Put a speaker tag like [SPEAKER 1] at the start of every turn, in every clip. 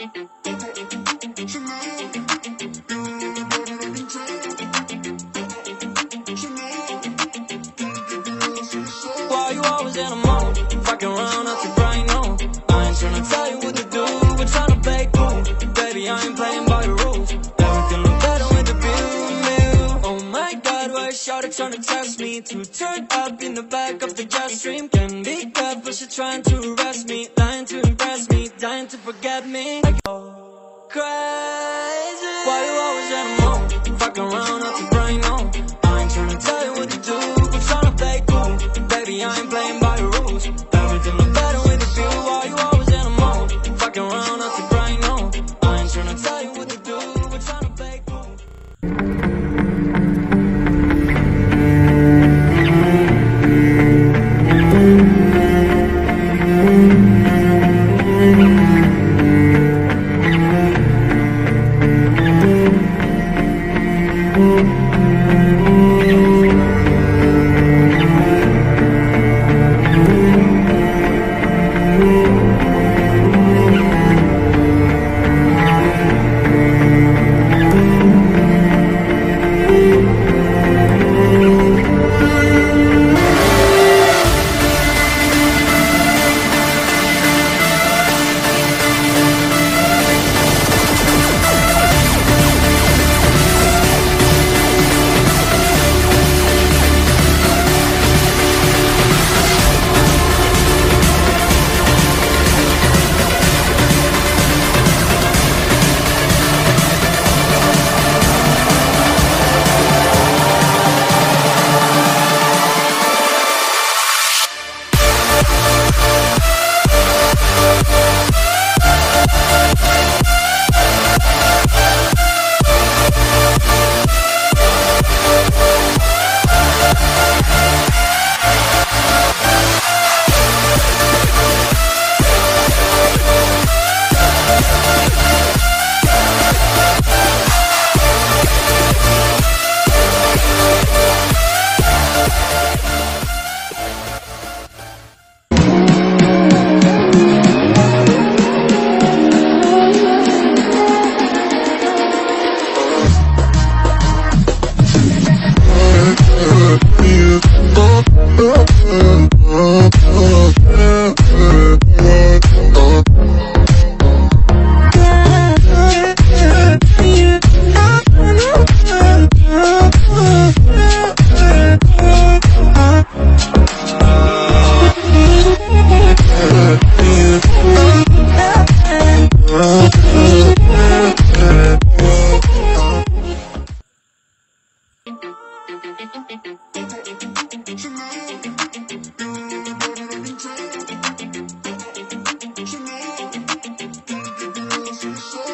[SPEAKER 1] Why you always in a mode? Fucking around out your brain, no. I ain't tryna tell you what to do, we're tryna play cool. Baby, I ain't playing by the rules. Everything look better with the view. Oh my god, why is Shawty tryna test me? To turn up in the back of the jet stream. Can be careful, she trying to arrest me. Lying to impress me, dying to forget me. I go crazy. Why you always in a mode? Fucking around out your brain, no. I ain't tryna tell you what to do, we're tryna play cool. Baby, I ain't playing by the rules. Everything look better with a view. Why you always in a mode? Fucking around out your brain, no. I ain't tryna tell you what to do, we're tryna play cool.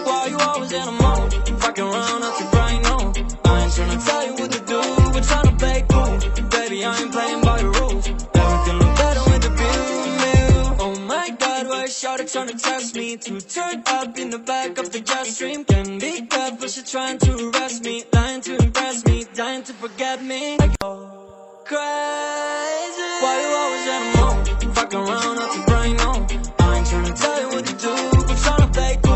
[SPEAKER 1] Why you always in a mode? Fucking around out your brain, no. I ain't tryna tell you what to do, we're tryna play cool. Baby, I ain't playing by the rules. Everything look better with the view. Oh my god, why is Shawty tryna test me? To turn up in the back of the jet stream. Can be careful, she trying to arrest me. Lying to impress me, dying to forget me. I go crazy. Why you always in a mode? Fucking around out your brain, no. I ain't tryna tell you what to do, we're tryna play cool.